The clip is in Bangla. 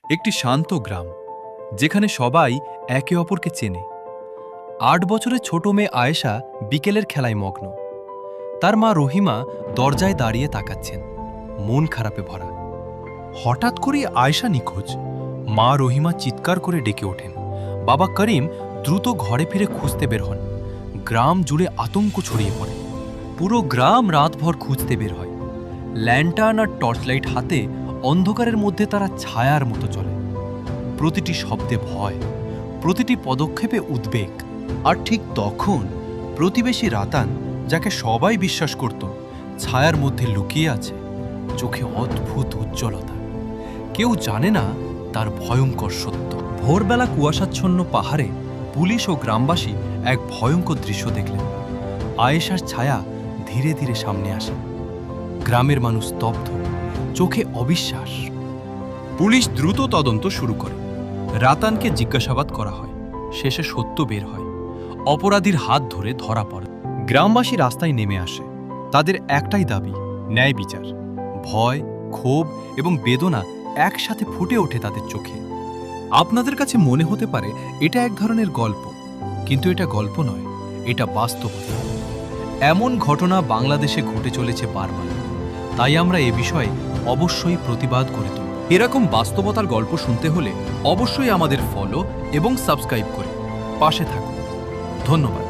একটি শান্ত গ্রাম, যেখানে সবাই একে অপরকে চেনে। ৮ বছরের ছোট মেয়ে আয়েশা বিকেলের খেলায় মগ্ন। তার মা রহিমা দরজায় দাঁড়িয়ে তাকাচ্ছেন, মন খারাপে ভরা। হঠাৎ করেই আয়েশা নিখোঁজ। মা রহিমা চিৎকার করে ডেকে ওঠেন। বাবা করিম দ্রুত ঘরে ফিরে খুঁজতে বের হন। গ্রাম জুড়ে আতঙ্ক ছড়িয়ে পড়ে। পুরো গ্রাম রাতভর খুঁজতে বের হয়। ল্যান্টার্ন আর টর্চলাইট হাতে অন্ধকারের মধ্যে তারা ছায়ার মতো চলে। প্রতিটি শব্দে ভয়, প্রতিটি পদক্ষেপে উদ্বেগ। আর ঠিক তখন প্রতিবেশী রাতান, যাকে সবাই বিশ্বাস করত ছায়ার মধ্যে লুকিয়ে আছে, চোখে অদ্ভুত উজ্জ্বলতা। কেউ জানে না তার ভয়ঙ্কর সত্য। ভোরবেলা কুয়াশাচ্ছন্ন পাহাড়ে পুলিশ ও গ্রামবাসী এক ভয়ঙ্কর দৃশ্য দেখলেন। আয়েশার ছায়া ধীরে ধীরে সামনে আসে। গ্রামের মানুষ স্তব্ধ, চোখে অবিশ্বাস। পুলিশ দ্রুত তদন্ত শুরু করে। রাতানকে জিজ্ঞাসাবাদ করা হয়। শেষে সত্য বের হয়। অপরাধীর হাত ধরে ধরা পড়ে। গ্রামবাসী রাস্তায় নেমে আসে। তাদের একটাই দাবি, ন্যায় বিচার। ভয়, ক্ষোভ এবং বেদনা একসাথে ফুটে ওঠে তাদের চোখে। আপনাদের কাছে মনে হতে পারে এটা এক ধরনের গল্প, কিন্তু এটা গল্প নয়, এটা বাস্তবতা। এমন ঘটনা বাংলাদেশে ঘটে চলেছে বারবার। তাই আমরা এ বিষয়ে অবশ্যই প্রতিবাদ করে তুলব। এরকম বাস্তবতার গল্প শুনতে হলে অবশ্যই আমাদের ফলো এবং সাবস্ক্রাইব করে পাশে থাকুন। ধন্যবাদ।